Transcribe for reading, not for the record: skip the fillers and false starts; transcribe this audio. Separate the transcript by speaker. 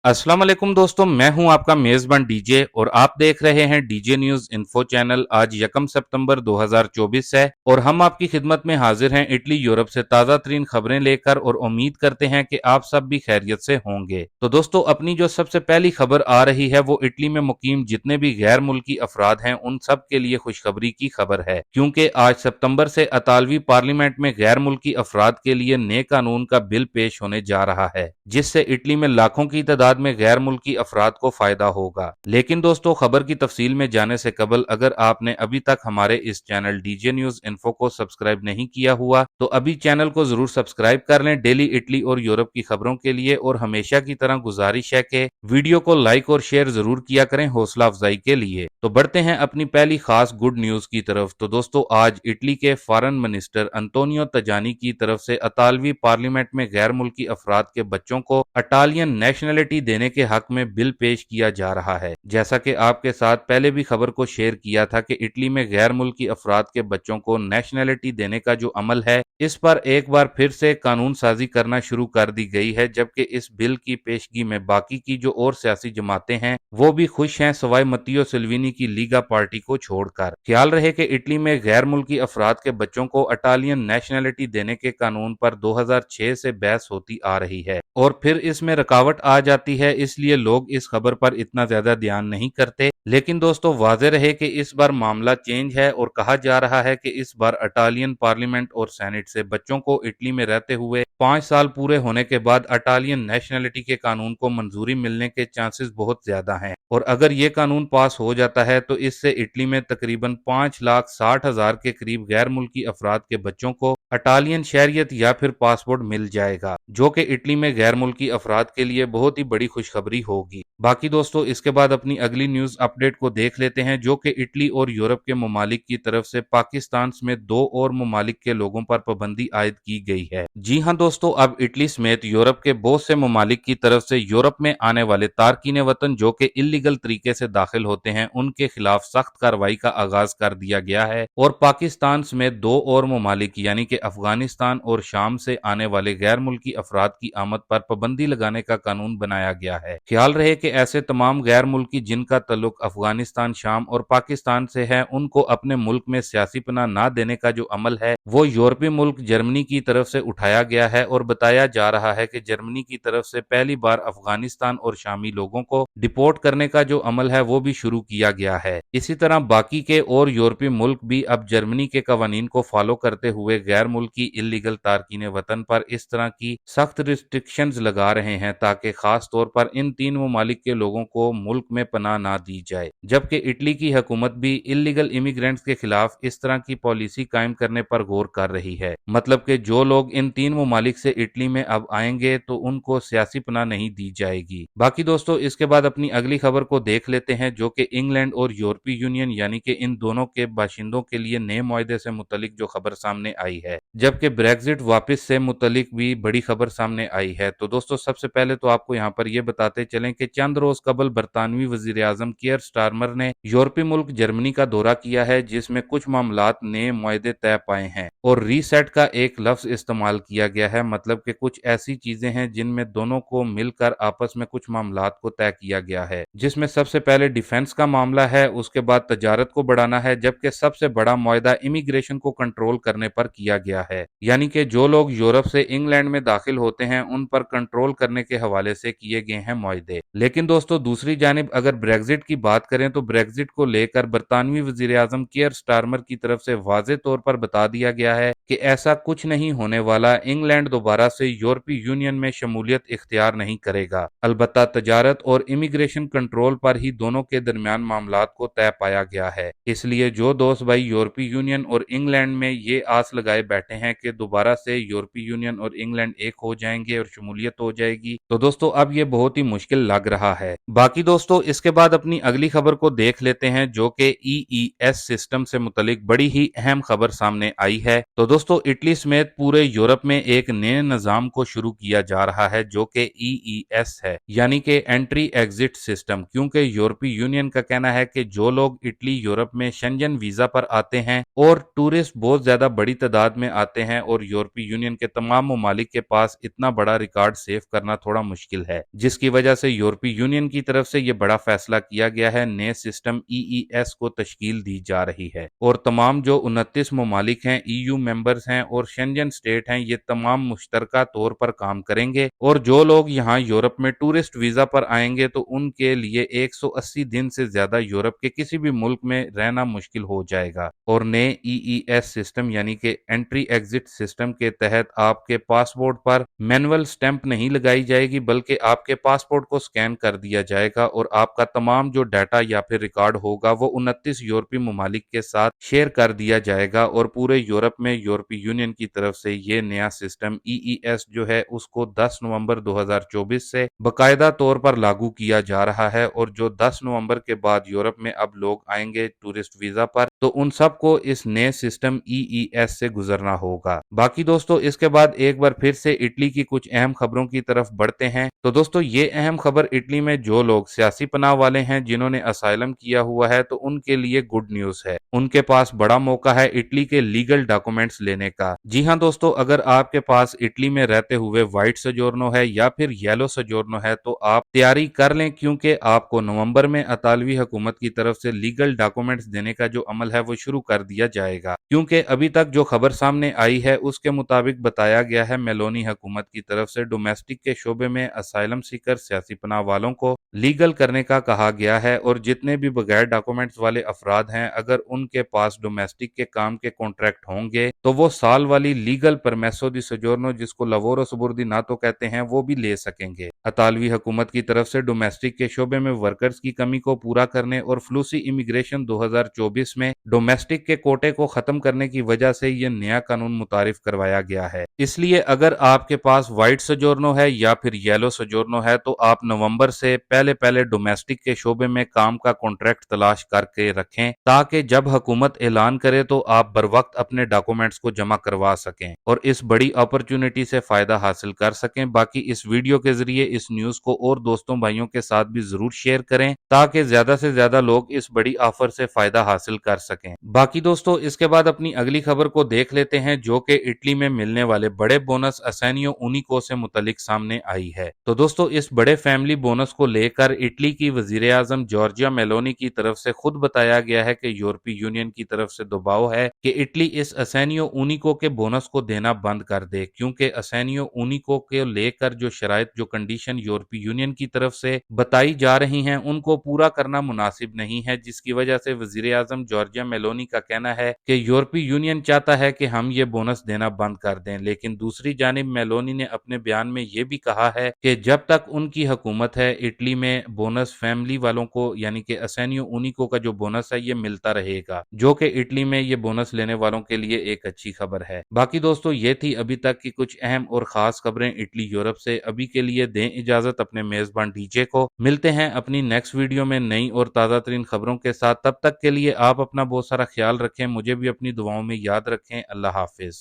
Speaker 1: अस्सलाम वालेकुम दोस्तों, मैं हूं आपका मेज़बान डीजे और आप देख रहे हैं डीजे न्यूज़ इन्फो चैनल। आज 1 सितंबर 2024 है और हम आपकी खिदमत में हाजिर हैं इटली यूरोप से ताज़ा तरीन खबरें लेकर और उम्मीद करते हैं कि आप सब भी खैरियत से होंगे। तो दोस्तों, अपनी जो सबसे पहली खबर आ रही है वो इटली में मुकीम जितने भी गैर मुल्की अफराद हैं उन सब के लिए खुशखबरी की खबर है, क्योंकि आज सितंबर से इतालवी पार्लियामेंट में गैर मुल्की अफराद के लिए नए कानून का बिल पेश होने जा रहा है, जिससे इटली में लाखों की तादाद में गैर मुल्की अफराद को फायदा होगा। लेकिन दोस्तों, खबर की तफसील में जाने से कबल अगर आपने अभी तक हमारे इस चैनल डीजे न्यूज इन्फो को सब्सक्राइब नहीं किया हुआ तो अभी चैनल को जरूर सब्सक्राइब कर लें डेली इटली और यूरोप की खबरों के लिए। और हमेशा की तरह गुजारिश है कि वीडियो को लाइक और शेयर जरूर किया करें हौसला अफजाई के लिए। तो बढ़ते हैं अपनी पहली खास गुड न्यूज की तरफ। तो दोस्तों, आज इटली के फॉरेन मिनिस्टर अंतोनियो तजानी की तरफ से इतालवी पार्लियामेंट में गैर मुल्की अफराद के बच्चों को इटालियन नेशनलिटी देने के हक में बिल पेश किया जा रहा है। जैसा कि आपके साथ पहले भी खबर को शेयर किया था कि इटली में गैर मुल्की अफराद के बच्चों को नेशनलिटी देने का जो अमल है इस पर एक बार फिर से कानून साजी करना शुरू कर दी गई है, जबकि इस बिल की पेशगी में बाकी की जो और सियासी जमातें हैं वो भी खुश हैं, सवाई मत्तियो सल्वीनी की लीगा पार्टी को छोड़कर। ख्याल रहे कि इटली में गैर मुल्की अफराद के बच्चों को इटालियन नेशनलिटी देने के कानून पर 2006 से बहस होती आ रही है और फिर इसमें रुकावट आ जाती है, इसलिए लोग इस खबर पर इतना ज्यादा ध्यान नहीं करते। लेकिन दोस्तों, वाज़ेह रहे कि इस बार मामला चेंज है और कहा जा रहा है कि इस बार इटालियन पार्लियामेंट और सेनेट से बच्चों को इटली में रहते हुए 5 साल पूरे होने के बाद इटालियन नेशनलिटी के कानून को मंजूरी मिलने के चांसेस बहुत ज्यादा हैं। और अगर ये कानून पास हो जाता है तो इससे इटली में तकरीबन 5,60,000 के करीब गैर मुल्की अफराद के बच्चों को इटालियन शहरियत या फिर पासपोर्ट मिल जाएगा, जो कि इटली में गैर मुल्की अफराद के लिए बहुत ही बड़ी खुशखबरी होगी। बाकी दोस्तों, इसके बाद अपनी अगली न्यूज अपडेट को देख लेते हैं, जो कि इटली और यूरोप के ममालिक की तरफ से पाकिस्तान में 2 और ममालिक के लोगों पर पाबंदी आयद की गई है। जी हाँ दोस्तों, अब इटली समेत यूरोप के बहुत से ममालिक की तरफ से यूरोप में आने वाले तारकीन वतन जो कि इलीगल तरीके से दाखिल होते हैं उनके खिलाफ सख्त कार्रवाई का आगाज कर दिया गया है और पाकिस्तान समेत 2 और ममालिक यानी कि अफगानिस्तान और शाम से आने वाले गैर मुल्की अफराद की आमद पर पाबंदी लगाने का कानून बनाया गया है। ख्याल रहे कि ऐसे तमाम गैर मुल्की जिनका ताल्लुक अफगानिस्तान, शाम और पाकिस्तान से है उनको अपने मुल्क में सियासी पनाह न देने का जो अमल है वो यूरोपीय मुल्क जर्मनी की तरफ से उठाया गया है और बताया जा रहा है कि जर्मनी की तरफ से पहली बार अफगानिस्तान और शामी लोगों को डिपोर्ट करने का जो अमल है वो भी शुरू किया गया है। इसी तरह बाकी के और यूरोपीय मुल्क भी अब जर्मनी के कवानीन को फॉलो करते हुए गैर मुल्की इलीगल तारकीन वतन पर इस तरह की सख्त रिस्ट्रिक्शंस लगा रहे हैं ताकि खास तौर पर इन 3 ममालिक के लोगों को मुल्क में पनाह ना दी जाए। जबकि इटली की हुकूमत भी इलीगल इमिग्रेंट्स के खिलाफ इस तरह की पॉलिसी कायम करने पर गौर कर रही है, मतलब कि जो लोग इन 3 ममालिक से इटली में अब आएंगे तो उनको सियासी पनाह नहीं दी जाएगी। बाकी दोस्तों, इसके बाद अपनी अगली खबर को देख लेते हैं, जो कि इंग्लैंड और यूरोपीय यूनियन यानी कि इन दोनों के बाशिंदों के लिए नए मुआहदे से मुतलिक जो खबर सामने आई है, जबकि ब्रेक्जिट वापस से मुतलिक भी बड़ी खबर सामने आई है। तो दोस्तों, सबसे पहले तो आपको यहाँ पर यह बताते चलें कि चंद रोज कबल बरतानवी वजीर आजम कियर स्टारमर ने यूरोपीय मुल्क जर्मनी का दौरा किया है, जिसमें कुछ मामलात नए मुआहदे तय पाए हैं और रीसेट का एक लफ्ज इस्तेमाल किया गया है, मतलब कि कुछ ऐसी चीजें हैं जिनमें दोनों को मिलकर आपस में कुछ मामलात को तय किया गया है, जिसमें सबसे पहले डिफेंस का मामला है, उसके बाद तजारत को बढ़ाना है, जबकि सबसे बड़ा मुआहदा इमिग्रेशन को कंट्रोल करने पर किया गया है, यानी कि जो लोग यूरोप से इंग्लैंड में दाखिल होते हैं उन पर कंट्रोल करने के हवाले से किए गए हैं मुआहदे। लेकिन दोस्तों, दूसरी जानिब अगर ब्रेक्जिट की बात करें तो ब्रेक्जिट को लेकर बरतानवी वजीर आजम कियर स्टारमर की तरफ से वाज़ेह तौर पर बता दिया गया है कि ऐसा कुछ नहीं होने वाला, इंग्लैंड दोबारा से यूरोपीय यूनियन में शमूलियत इख्तियार नहीं करेगा, अलबत्ता तजारत और इमिग्रेशन कंट्रोल पर ही दोनों के दरमियान मामलात को तय पाया गया है। इसलिए जो दोस्त भाई यूरोपीय यूनियन और इंग्लैंड में ये आस लगाए बैठे हैं कि दोबारा से यूरोपीय यूनियन और इंग्लैंड एक हो जाएंगे और शमूलियत हो जाएगी, तो दोस्तों अब ये बहुत ही मुश्किल लग रहा है। बाकी दोस्तों, इसके बाद अपनी अगली खबर को देख लेते हैं, जो कि EES सिस्टम से मुतलिक बड़ी ही अहम खबर सामने आई है। तो दोस्तों इटली समेत पूरे यूरोप में एक नए निजाम को शुरू किया जा रहा है जो कि EES है, यानी कि एंट्री एग्जिट सिस्टम, क्योंकि यूरोपीय यूनियन का कहना है कि जो लोग इटली यूरोप में शेंजन वीजा पर आते हैं और टूरिस्ट बहुत ज्यादा बड़ी तादाद में आते हैं और यूरोपीय यूनियन के तमाम ममालिक के पास इतना बड़ा रिकॉर्ड सेव करना थोड़ा मुश्किल है, जिसकी वजह से यूरोपीय यूनियन की तरफ से यह बड़ा फैसला किया गया है। नए सिस्टम EES को तश्कील दी जा रही है और तमाम जो 29 ममालिक हैं, EU मेंबर्स हैं और शेंजन स्टेट हैं, ये तमाम मुश्तरका तौर पर काम करेंगे और जो लोग यहाँ यूरोप में टूरिस्ट वीजा पर आएंगे तो उनके लिए 180 दिन से ज्यादा यूरोप के किसी भी मुल्क में रहना मुश्किल हो जाएगा। और नए EES सिस्टम यानी कि एंट्री एग्जिट सिस्टम के तहत आपके पासपोर्ट पर मैनुअल स्टैंप नहीं लगाई जाएगी, बल्कि आपके पासपोर्ट को स्कैन कर दिया जाएगा और आपका तमाम जो डाटा या फिर रिकॉर्ड होगा वो 29 यूरोपीय ममालिक के साथ शेयर कर दिया जाएगा और पूरे यूरोप में यूरोपीय यूनियन की तरफ से ये नया सिस्टम EES जो है उसको 10 नवंबर 2024 से बाकायदा तौर पर लागू किया जा रहा है। और जो 10 नवंबर के बाद यूरोप में अब लोग आएंगे टूरिस्ट वीजा पर तो उन सबको इस नए सिस्टम EES से गुजरना होगा। बाकी दोस्तों इसके बाद एक बार फिर से इटली की कुछ अहम खबरों की तरफ बढ़ते हैं। तो दोस्तों ये अहम खबर इटली में जो लोग सियासी पनाह वाले हैं जिन्होंने असाइलम किया हुआ है तो उनके लिए गुड न्यूज है, उनके पास बड़ा मौका है इटली के लीगल डॉक्यूमेंट्स लेने का। जी हाँ दोस्तों, अगर आपके पास इटली में रहते हुए व्हाइट सजोर्नो है या फिर येलो सजोर्नो है तो आप तैयारी कर लें, क्योंकि आपको नवंबर में इतालवी हुकूमत की तरफ से लीगल डॉक्यूमेंट्स देने का जो अमल है वो शुरू कर दिया जाएगा। क्योंकि अभी तक जो खबर सामने आई है उसके मुताबिक बताया गया है मेलोनी हुकूमत की तरफ से डोमेस्टिक के शोबे में असाइलम सीकर सियासी पनाह वालों को लीगल करने का कहा गया है और जितने भी बगैर डॉक्यूमेंट्स वाले अफराद हैं अगर उनके पास डोमेस्टिक के काम के कॉन्ट्रैक्ट होंगे तो वो साल वाली लीगल परमेसो दी सजोर्नो जिसको लवोरो सबुर्दी ना तो कहते हैं वो भी ले सकेंगे। इतालवी हुकूमत की तरफ से डोमेस्टिक के शोबे में वर्कर्स की कमी को पूरा करने और फ्लूसी इमिग्रेशन 2024 में डोमेस्टिक के कोटे को खत्म करने की वजह से ये नया कानून मुतारिफ करवाया गया है। इसलिए अगर आपके पास व्हाइट सजोर्नो है या फिर येलो सजोर्नो है तो आप नवंबर से पहले डोमेस्टिक के शोबे में काम का कॉन्ट्रैक्ट तलाश करके रखें ताकि जब हुकूमत ऐलान करे तो आप बर वक्त अपने डॉक्यूमेंट्स को जमा करवा सकें और इस बड़ी अपॉर्चुनिटी से फायदा हासिल कर सकें। बाकी इस वीडियो के जरिए इस न्यूज को और दोस्तों भाइयों के साथ भी जरूर शेयर करें ताकि ज्यादा से ज्यादा लोग इस बड़ी ऑफर से फायदा हासिल कर सकें। बाकी दोस्तों इसके बाद अपनी अगली खबर को देख लेते हैं जो कि इटली में मिलने वाले बड़े बोनस असेनियो यूनिको से मुतलिक सामने आई है। तो दोस्तों इस बड़े फैमिली बोनस को लेकर इटली की वजीर आजम जॉर्जिया मेलोनी की तरफ से खुद बताया गया है कि यूरोपीय यूनियन की तरफ से दबाव है कि इटली इस असेनियो यूनिको के बोनस को देना बंद कर दे, क्योंकि असेनियो यूनिको के लेकर जो शराइत जो कंडीशन यूरोपीय यूनियन की तरफ से बताई जा रही हैं उनको पूरा करना मुनासिब नहीं है, जिसकी वजह से वजीर आजम जॉर्जिया मेलोनी का कहना है कि यूरोपीय यूनियन चाहता है कि हम ये बोनस देना बंद कर दें। लेकिन दूसरी जानिब मेलोनी ने अपने बयान में ये भी कहा है कि जब तक उनकी हुकूमत है इटली में बोनस फैमिली वालों को यानी कि असेनियो यूनिको का जो बोनस है ये मिलता रहेगा, जो कि इटली में ये बोनस लेने वालों के लिए एक अच्छी खबर है। बाकी दोस्तों ये थी अभी तक की कुछ अहम और खास खबरें इटली यूरोप से। अभी के लिए दें इजाजत अपने मेजबान डीजे को। मिलते हैं अपनी नेक्स्ट वीडियो में नई और ताज़ा तरीन खबरों के साथ। तब तक के लिए आप अपना बहुत सारा ख्याल रखें, मुझे भी अपनी दुआओं में याद रखें। अल्लाह हाफिज।